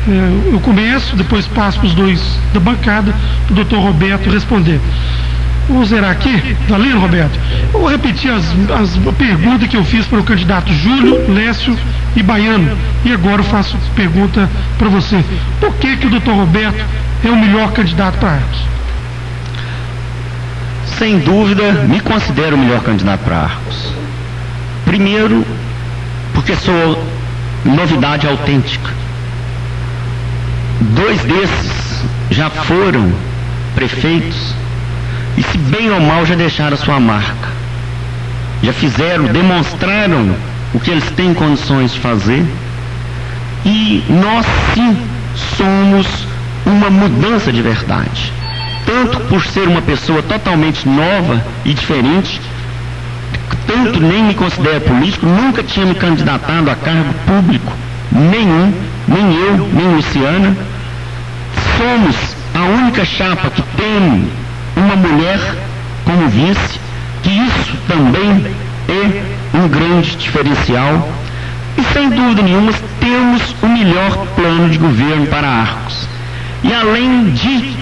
Eu começo, depois passo para os dois da bancada, para o doutor Roberto responder. Vou zerar aqui, tá lendo, Roberto? Eu vou repetir as perguntas que eu fiz para o candidato Júlio, Lécio e Baiano. E agora eu faço pergunta para você. Por que o doutor Roberto é o melhor candidato para Arcos? Sem dúvida, me considero o melhor candidato para Arcos. Primeiro, porque sou novidade autêntica. 2 desses já foram prefeitos e, se bem ou mal, já deixaram a sua marca. Já fizeram, demonstraram o que eles têm condições de fazer. E nós, sim, somos uma mudança de verdade. Tanto por ser uma pessoa totalmente nova e diferente, tanto nem me considero político, nunca tinha me candidatado a cargo público nenhum, nem eu, nem Luciana. Somos a única chapa que tem uma mulher como vice, que isso também é um grande diferencial. E sem dúvida nenhuma temos o melhor plano de governo para Arcos. E além de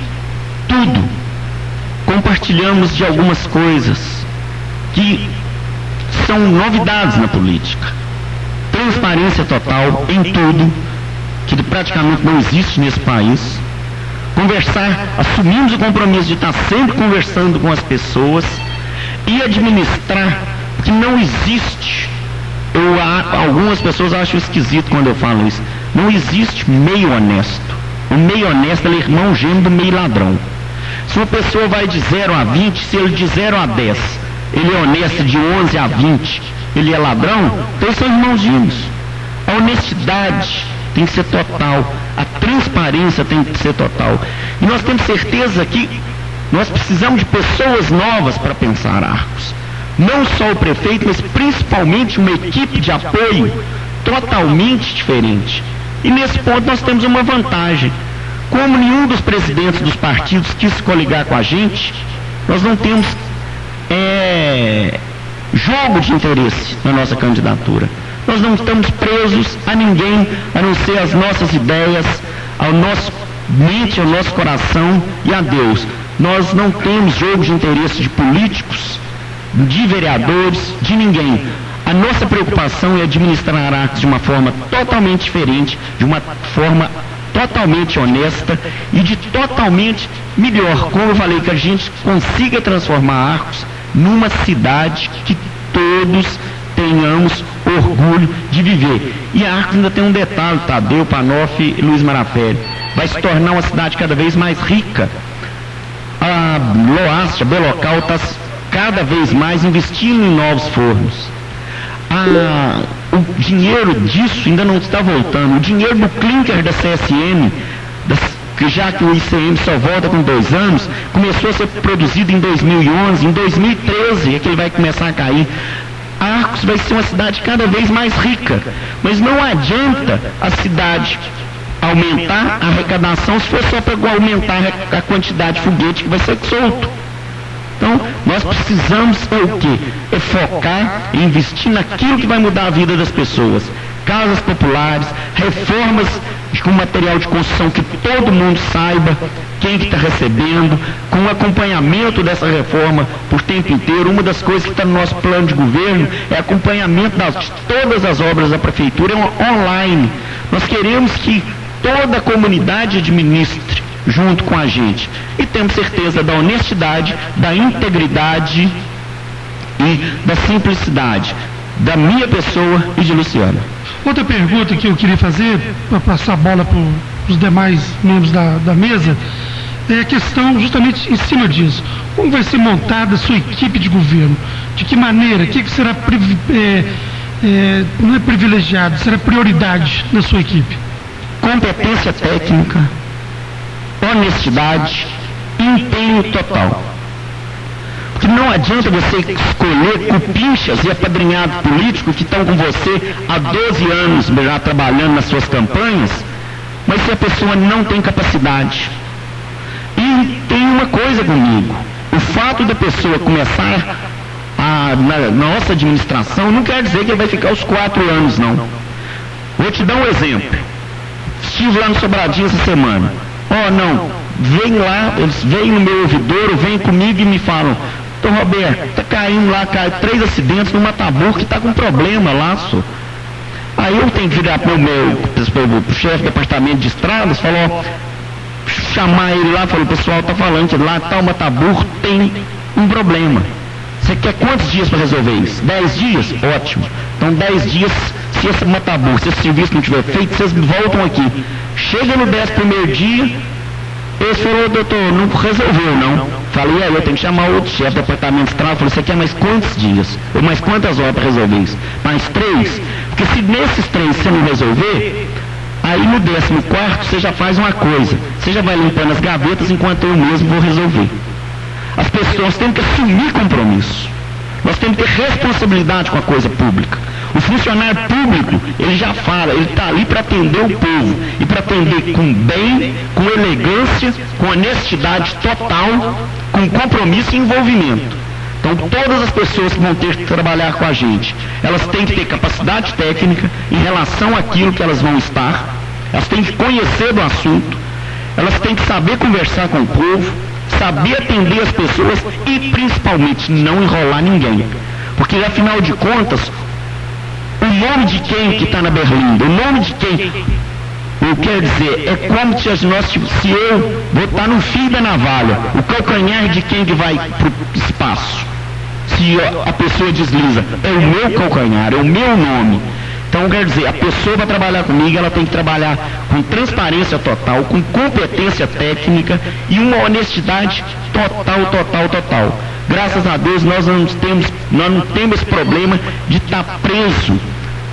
tudo, compartilhamos de algumas coisas que são novidades na política. Transparência total em tudo, que praticamente não existe nesse país. Conversar, assumimos o compromisso de estar sempre conversando com as pessoas e administrar, porque não existe. Algumas pessoas acham esquisito quando eu falo isso. Não existe meio honesto. O meio honesto é o irmão gêmeo do meio ladrão. Se uma pessoa vai de 0 a 20, se ele de 0 a 10, ele é honesto de 11 a 20, ele é ladrão, então eles são irmãos gêmeos. A honestidade tem que ser total, a transparência tem que ser total. E nós temos certeza que nós precisamos de pessoas novas para pensar Arcos. Não só o prefeito, mas principalmente uma equipe de apoio totalmente diferente. E nesse ponto nós temos uma vantagem. Como nenhum dos presidentes dos partidos quis se coligar com a gente, nós não temos jogo de interesse na nossa candidatura. Nós não estamos presos a ninguém, a não ser as nossas ideias, ao nosso mente, ao nosso coração e a Deus. Nós não temos jogo de interesse de políticos, de vereadores, de ninguém. A nossa preocupação é administrar Arcos de uma forma totalmente diferente, de uma forma totalmente honesta e de totalmente melhor. Como eu falei, que a gente consiga transformar Arcos numa cidade que todos tenhamos orgulho de viver. E a Arcos ainda tem um detalhe, Tadeu, Panoff e Luiz Marapé. Vai se tornar uma cidade cada vez mais rica. A Loastia, Belocal, está cada vez mais investindo em novos fornos. O dinheiro disso ainda não está voltando. O dinheiro do clinker da CSN, já que o ICM só volta com 2 anos, começou a ser produzido em 2011, em 2013 é que ele vai começar a cair. Arcos vai ser uma cidade cada vez mais rica, mas não adianta a cidade aumentar a arrecadação se for só para aumentar a quantidade de foguete que vai ser solto. Então, nós precisamos o quê? É focar e investir naquilo que vai mudar a vida das pessoas. Casas populares, reformas com material de construção que todo mundo saiba quem que está recebendo, com acompanhamento dessa reforma por tempo inteiro. Uma das coisas que está no nosso plano de governo é acompanhamento de todas as obras da prefeitura online. Nós queremos que toda a comunidade administre junto com a gente. E temos certeza da honestidade, da integridade e da simplicidade da minha pessoa e de Luciana. Outra pergunta que eu queria fazer, para passar a bola para os demais membros da mesa, é a questão justamente em cima disso. Como vai ser montada a sua equipe de governo? De que maneira? O que será não é privilegiado, será prioridade na sua equipe? Competência técnica, honestidade, empenho total. Porque não adianta você escolher cupinchas e apadrinhados políticos que estão com você há 12 anos já trabalhando nas suas campanhas, mas se a pessoa não tem capacidade. E tem uma coisa comigo, o fato da pessoa começar na nossa administração não quer dizer que ele vai ficar os 4 anos, não. Vou te dar um exemplo. Estive lá no Sobradinho essa semana. Não, vem lá, eles vêm no meu ouvidouro, vêm comigo e me falam: Dr. Roberto, tá caindo lá, 3 acidentes no Mataburro que tá com problema lá, senhor. Aí eu tenho que virar pro chefe do departamento de estradas, chamar ele lá, falou: o pessoal tá falando que lá tá o Mataburro tem um problema. Você quer quantos dias para resolver isso? 10 dias? Ótimo. Então 10 dias, se esse Mataburro, se esse serviço não tiver feito, vocês voltam aqui. Chega no 11º dia, eles falaram: doutor, não resolveu não. Falei: eu tenho que chamar outro chefe do departamento de estrada. Falei: você quer mais quantos dias? Ou mais quantas horas para resolver isso? Mais 3? Porque se nesses 3 você não resolver, aí no 14º você já faz uma coisa. Você já vai limpando as gavetas enquanto eu mesmo vou resolver. As pessoas têm que assumir compromisso. Nós temos que ter responsabilidade com a coisa pública. O funcionário público, ele já fala, ele está ali para atender o povo. E para atender com bem, com elegância, com honestidade total, com compromisso e envolvimento. Então todas as pessoas que vão ter que trabalhar com a gente, elas têm que ter capacidade técnica em relação àquilo que elas vão estar. Elas têm que conhecer do assunto. Elas têm que saber conversar com o povo, saber atender as pessoas e principalmente não enrolar ninguém. Porque afinal de contas, o nome de quem que está na berlinda, o nome de quem, eu quero dizer, é como se eu vou estar no fio da navalha, o calcanhar de quem que vai para o espaço. Se a pessoa desliza, é o meu calcanhar, é o meu nome. Então, quer dizer, a pessoa vai trabalhar comigo, ela tem que trabalhar com transparência total, com competência técnica e uma honestidade total. Graças a Deus, nós não temos esse problema de estar preso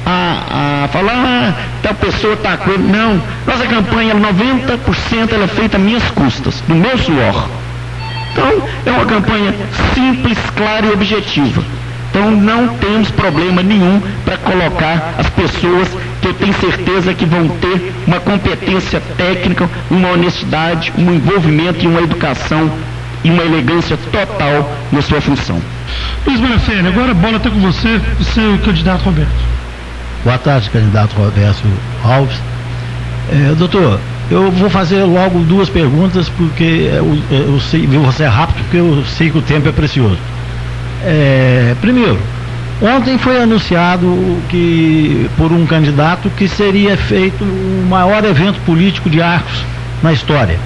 a falar: tal pessoa está com... Não, nossa campanha, 90% ela é feita a minhas custas, no meu suor. Então, é uma campanha simples, clara e objetiva. Então não temos problema nenhum para colocar as pessoas que eu tenho certeza que vão ter uma competência técnica, uma honestidade, um envolvimento e uma educação e uma elegância total na sua função. Luiz Marafelli, agora a bola está com você, o seu candidato Roberto. Boa tarde, candidato Roberto Alves. Doutor, eu vou fazer logo 2 perguntas, porque eu vou ser rápido, porque eu sei que o tempo é precioso. Primeiro, ontem foi anunciado por um candidato que seria feito o maior evento político de Arcos na história.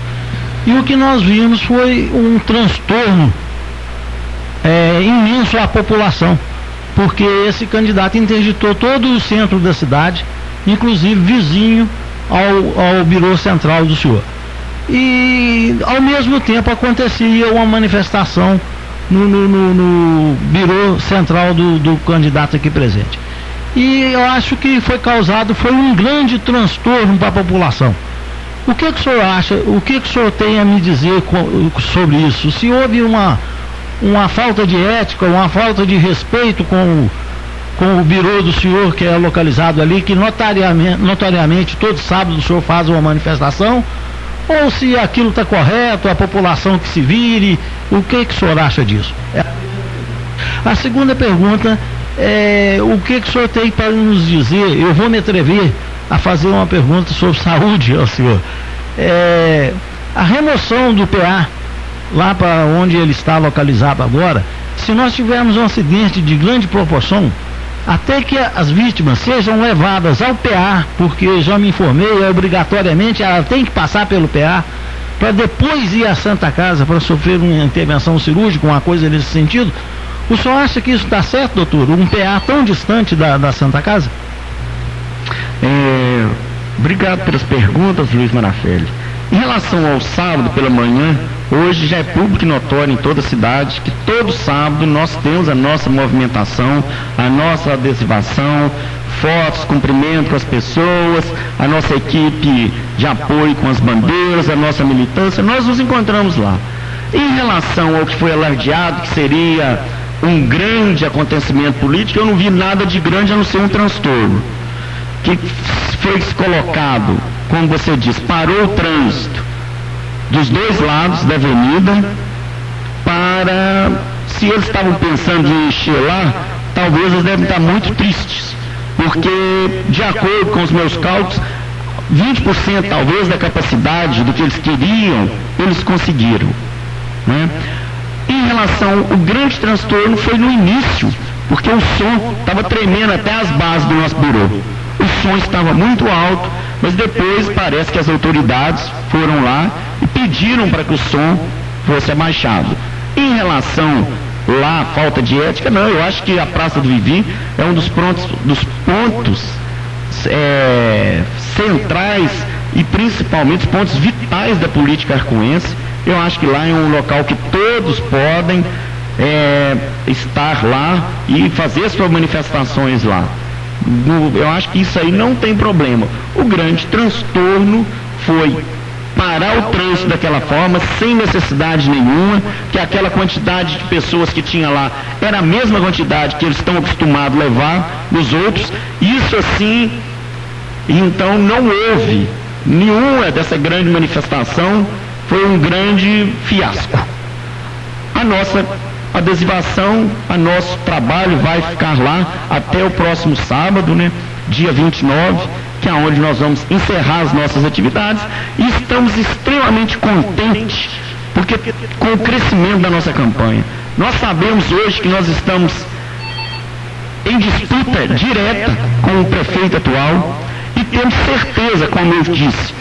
E o que nós vimos foi um transtorno imenso à população, porque esse candidato interditou todo o centro da cidade, inclusive vizinho ao Birô Central do senhor. E ao mesmo tempo acontecia uma manifestação no Birô Central do candidato aqui presente. E eu acho que foi um grande transtorno para a população. O que o senhor acha, o que o senhor tem a me dizer sobre isso? Se houve uma falta de ética, uma falta de respeito com o birô do senhor, que é localizado ali, que notoriamente todo sábado o senhor faz uma manifestação, ou se aquilo está correto, a população que se vire, o que o senhor acha disso? A segunda pergunta é: o que o senhor tem para nos dizer? Eu vou me atrever a fazer uma pergunta sobre saúde ao senhor. A remoção do PA, lá para onde ele está localizado agora, se nós tivermos um acidente de grande proporção, até que as vítimas sejam levadas ao PA, porque já me informei, obrigatoriamente ela tem que passar pelo PA, para depois ir à Santa Casa para sofrer uma intervenção cirúrgica, uma coisa nesse sentido. O senhor acha que isso está certo, doutor? Um PA tão distante da Santa Casa? Obrigado pelas perguntas, Luiz Marafelli. Em relação ao sábado pela manhã, hoje já é público e notório em toda a cidade que todo sábado nós temos a nossa movimentação, a nossa adesivação, fotos, cumprimento com as pessoas, a nossa equipe de apoio com as bandeiras, a nossa militância, nós nos encontramos lá. Em relação ao que foi alardeado, que seria um grande acontecimento político, eu não vi nada de grande a não ser um transtorno. Que foi colocado, como você diz, parou o trânsito dos 2 lados da avenida para, se eles estavam pensando em encher lá, talvez eles devem estar muito tristes, porque de acordo com os meus cálculos, 20% talvez da capacidade do que eles queriam, eles conseguiram, né? Em relação, o grande transtorno foi no início, porque o som estava tremendo até as bases do nosso birô. O som estava muito alto, mas depois parece que as autoridades foram lá e pediram para que o som fosse abaixado. Em relação lá à falta de ética, não, eu acho que a Praça do Vivi é um dos pontos centrais e principalmente pontos vitais da política arcoense. Eu acho que lá é um local que todos podem estar lá e fazer suas manifestações lá. Eu acho que isso aí não tem problema. O grande transtorno foi parar o trânsito daquela forma, sem necessidade nenhuma, que aquela quantidade de pessoas que tinha lá era a mesma quantidade que eles estão acostumados a levar nos outros. Isso assim, então não houve nenhuma dessa grande manifestação, foi um grande fiasco. A nossa adesivação, a nosso trabalho vai ficar lá até o próximo sábado, né, dia 29, que é onde nós vamos encerrar as nossas atividades, e estamos extremamente contentes porque com o crescimento da nossa campanha. Nós sabemos hoje que nós estamos em disputa direta com o prefeito atual e temos certeza, como eu disse,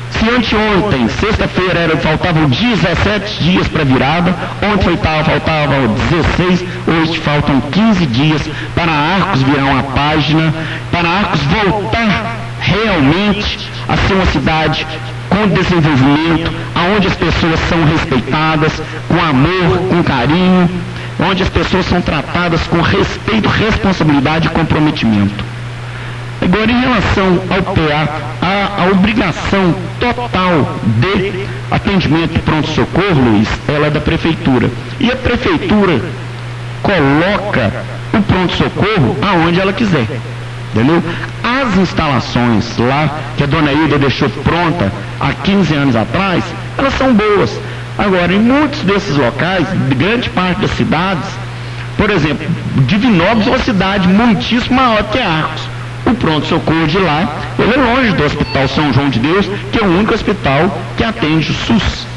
se anteontem, sexta-feira, faltavam 17 dias para a virada, ontem faltavam 16, hoje faltam 15 dias para Arcos virar uma página, para Arcos voltar realmente a ser uma cidade com desenvolvimento, onde as pessoas são respeitadas, com amor, com carinho, onde as pessoas são tratadas com respeito, responsabilidade e comprometimento. Agora, em relação ao PA, a obrigação total de atendimento de pronto-socorro, Luiz, ela é da Prefeitura. E a Prefeitura coloca o pronto-socorro aonde ela quiser. Entendeu? As instalações lá, que a dona Hilda deixou pronta há 15 anos atrás, elas são boas. Agora, em muitos desses locais, grande parte das cidades, por exemplo, Divinópolis é uma cidade muitíssimo maior que Arcos. O pronto-socorro de lá, ele é longe do Hospital São João de Deus, que é o único hospital que atende o SUS.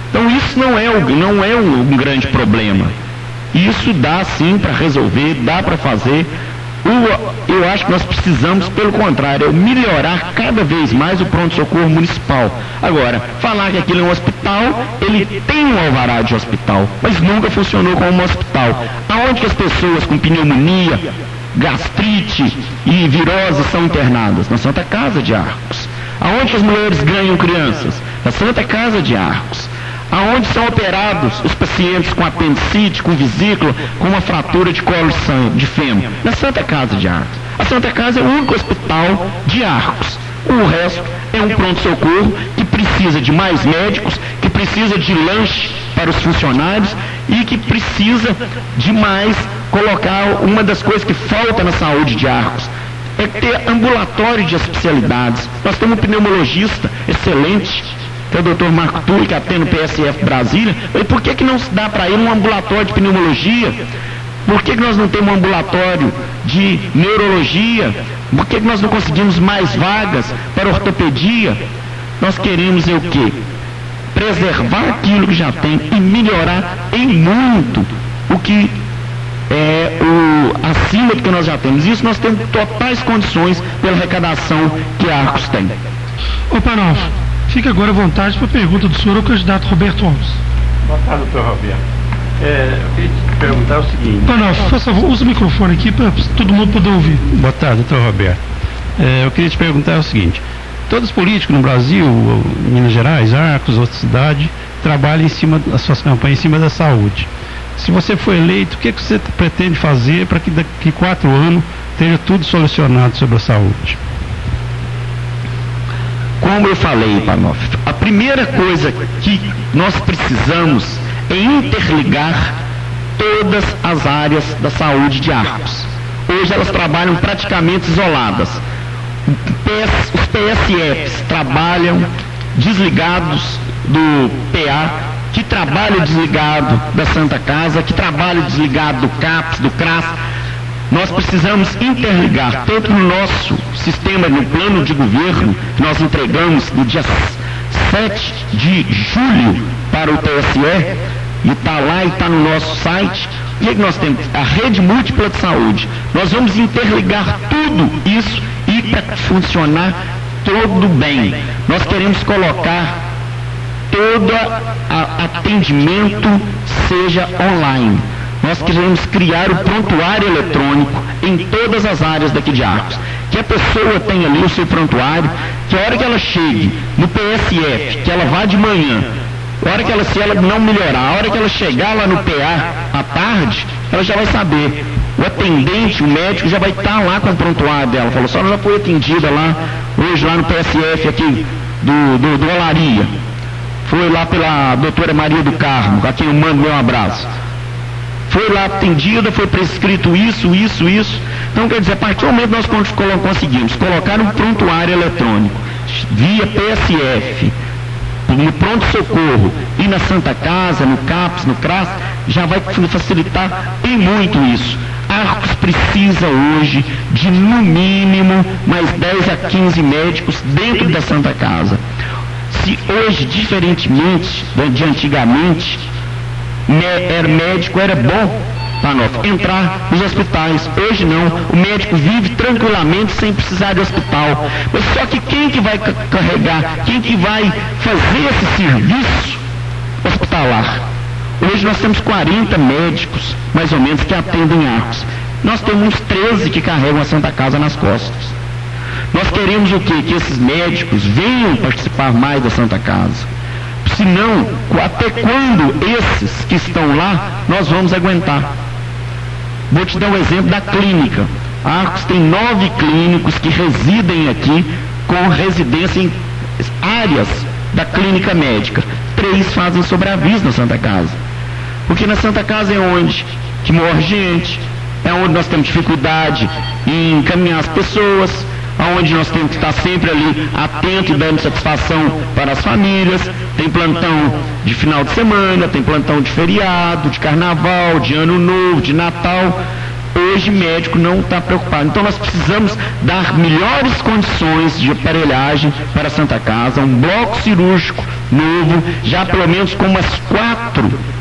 Então isso não é um grande problema. Isso dá sim para resolver, dá para fazer. Eu acho que nós precisamos, pelo contrário, melhorar cada vez mais o pronto-socorro municipal. Agora, falar que aquilo é um hospital, ele tem um alvará de hospital, mas nunca funcionou como um hospital. Aonde que as pessoas com pneumonia, gastrite e virose são internadas? Na Santa Casa de Arcos. Aonde as mulheres ganham crianças? Na Santa Casa de Arcos. Aonde são operados os pacientes com apendicite, com vesícula, com uma fratura de colo de fêmur? Na Santa Casa de Arcos. A Santa Casa é o único hospital de Arcos. O resto é um pronto-socorro que precisa de mais médicos, que precisa de lanche para os funcionários e que precisa de mais colocar. Uma das coisas que falta na saúde de Arcos é ter ambulatório de especialidades. Nós temos um pneumologista excelente, que é o Dr. Marco Túlio, que atende no PSF Brasília. E por que não se dá para ele um ambulatório de pneumologia? Por que nós não temos um ambulatório de neurologia? Por que nós não conseguimos mais vagas para ortopedia? Nós queremos o quê? Preservar aquilo que já tem e melhorar em muito o que é acima do que nós já temos. Isso nós temos totais condições pela arrecadação que a Arcos tem. Ô Panolfo, fica agora à vontade para a pergunta do senhor ao candidato Roberto Alves. Boa tarde, doutor Roberto. Eu queria te perguntar o seguinte. Panolfo, por favor, usa o microfone aqui para todo mundo poder ouvir. Boa tarde, doutor Roberto. Eu queria te perguntar o seguinte. Todos os políticos no Brasil, em Minas Gerais, Arcos, outra cidade, trabalham as suas campanhas em cima da saúde. Se você for eleito, o que você pretende fazer para que daqui a 4 anos esteja tudo solucionado sobre a saúde? Como eu falei, Panolfo, a primeira coisa que nós precisamos é interligar todas as áreas da saúde de Arcos. Hoje elas trabalham praticamente isoladas. Os PSFs trabalham desligados do PA, que trabalha desligado da Santa Casa, que trabalha desligado do CAPS, do CRAS. Nós precisamos interligar, tanto no nosso sistema, no plano de governo, que nós entregamos no dia 7 de julho para o TSE, e está lá e está no nosso site. O que nós temos? A rede múltipla de saúde. Nós vamos interligar tudo isso e para funcionar todo bem. Nós queremos colocar todo atendimento seja online. Nós queremos criar o prontuário eletrônico em todas as áreas daqui de Arcos. Que a pessoa tenha ali o seu prontuário, que a hora que ela chegue no PSF, que ela vá de manhã, a hora que ela, se ela não melhorar, a hora que ela chegar lá no PA à tarde, ela já vai saber. O atendente, o médico, já vai estar lá com o prontuário dela. Falou, a senhora já foi atendida lá, hoje lá no PSF aqui do Olaria. Foi lá pela doutora Maria do Carmo, a quem eu mando meu abraço. Foi lá atendida, foi prescrito isso. Então, quer dizer, a partir do momento que nós conseguimos colocar um prontuário eletrônico via PSF, no pronto-socorro e na Santa Casa, no CAPS, no CRAS, já vai facilitar em muito isso. Arcos precisa hoje de, no mínimo, mais 10 a 15 médicos dentro da Santa Casa. Se hoje, diferentemente de antigamente, médico era bom para nós entrar nos hospitais. Hoje não, o médico vive tranquilamente sem precisar de hospital. Mas só que quem que vai carregar, quem que vai fazer esse serviço hospitalar? Hoje nós temos 40 médicos, mais ou menos, que atendem Arcos. Nós temos 13 que carregam a Santa Casa nas costas. Nós queremos o quê? Que esses médicos venham participar mais da Santa Casa. Senão, até quando esses que estão lá, nós vamos aguentar? Vou te dar um exemplo da clínica. A Arcos tem 9 clínicos que residem aqui com residência em áreas da clínica médica. 3 fazem sobreaviso na Santa Casa. Porque na Santa Casa é onde que morre gente, é onde nós temos dificuldade em encaminhar as pessoas, onde nós temos que estar sempre ali atento e dando satisfação para as famílias. Tem plantão de final de semana, tem plantão de feriado, de carnaval, de ano novo, de Natal. Hoje médico não está preocupado. Então nós precisamos dar melhores condições de aparelhagem para a Santa Casa, um bloco cirúrgico novo, já pelo menos com umas 4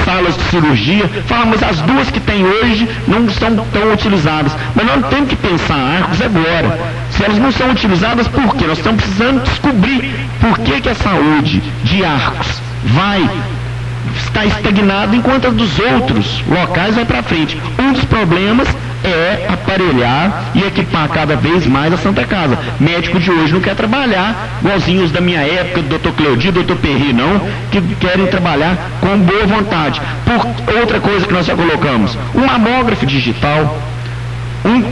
salas de cirurgia. Fala, mas as 2 que tem hoje não são tão utilizadas. Mas nós temos que pensar Arcos agora. Se elas não são utilizadas, por quê? Nós estamos precisando descobrir por que a saúde de Arcos vai estar estagnada enquanto a dos outros locais vai para frente. Um dos problemas é aparelhar e equipar cada vez mais a Santa Casa. Médico de hoje não quer trabalhar igualzinho os da minha época, do Dr. Cleodi, Dr. Perri, não, que querem trabalhar com boa vontade. Por outra coisa que nós já colocamos, um mamógrafo digital, um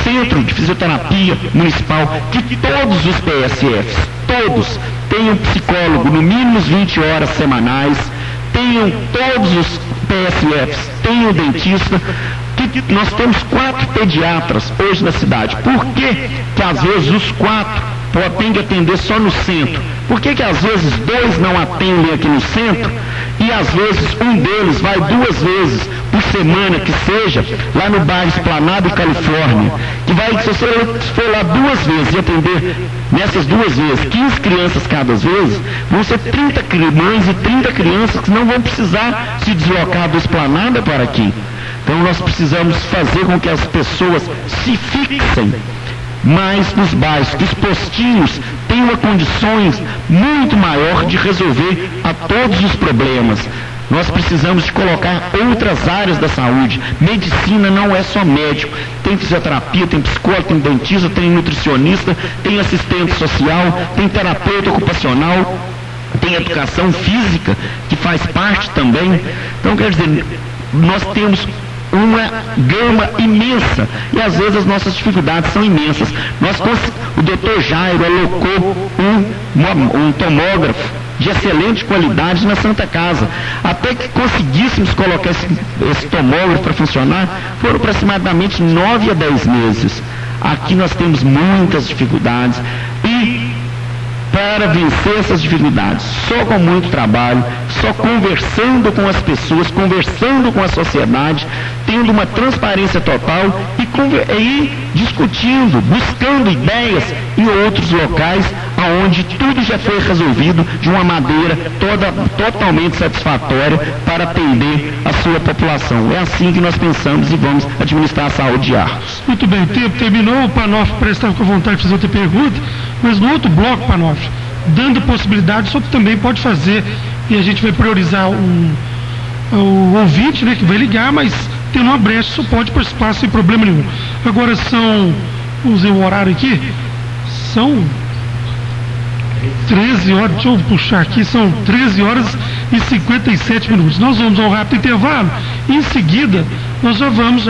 centro de fisioterapia municipal, que todos os PSFs, todos, tenham psicólogo no mínimo 20 horas semanais, tenham todos os PSFs, tenham dentista. Que nós temos 4 pediatras hoje na cidade. Por que às vezes os 4 podem atender só no centro? Por que às vezes 2 não atendem aqui no centro e às vezes um deles vai 2 vezes por semana, que seja, lá no bairro Esplanada e Califórnia, que vai, se você for lá 2 vezes e atender nessas 2 vezes 15 crianças cada vez, vão ser 30 mães e 30 crianças que não vão precisar se deslocar do Esplanada para aqui. Então nós precisamos fazer com que as pessoas se fixem mais nos bairros, que os postinhos tenham condições muito maior de resolver a todos os problemas. Nós precisamos de colocar outras áreas da saúde. Medicina não é só médico. Tem fisioterapia, tem psicólogo, tem dentista, tem nutricionista, tem assistente social, tem terapeuta ocupacional, tem educação física, que faz parte também. Então, quer dizer, nós temos uma gama imensa e às vezes as nossas dificuldades são imensas. O Dr. Jairo alocou um tomógrafo de excelente qualidade na Santa Casa. Até que conseguíssemos colocar esse tomógrafo para funcionar, foram aproximadamente 9 a 10 meses. Aqui nós temos muitas dificuldades e para vencer essas dificuldades. Só com muito trabalho, só conversando com as pessoas, conversando com a sociedade, tendo uma transparência total e discutindo, buscando ideias em outros locais aonde tudo já foi resolvido de uma maneira totalmente satisfatória para atender a sua população. É assim que nós pensamos e vamos administrar a saúde de Arcos. Muito bem, o tempo terminou. O Panoff parece estar com vontade de fazer outra pergunta, mas no outro bloco, Panoff, dando possibilidade, o senhor também pode fazer, e a gente vai priorizar o ouvinte, né, que vai ligar, mas tendo uma brecha, o senhor pode participar sem problema nenhum. Agora vamos ver o horário aqui, são 13 horas, deixa eu puxar aqui, são 13 horas e 57 minutos. Nós vamos a um rápido intervalo e em seguida nós já vamos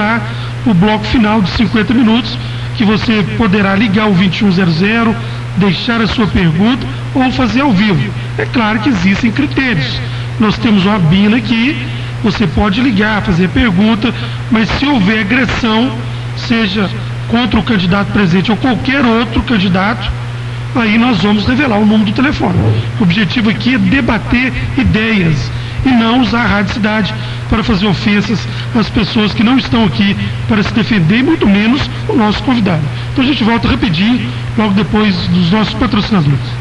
o bloco final de 50 minutos, que você poderá ligar o 2100, deixar a sua pergunta ou fazer ao vivo. É claro que existem critérios. Nós temos uma bina aqui, você pode ligar, fazer pergunta, mas se houver agressão, seja contra o candidato presente ou qualquer outro candidato, aí nós vamos revelar o número do telefone. O objetivo aqui é debater ideias e não usar a Rádio Cidade para fazer ofensas às pessoas que não estão aqui para se defender, e muito menos o nosso convidado. Então a gente volta rapidinho, logo depois dos nossos patrocinadores.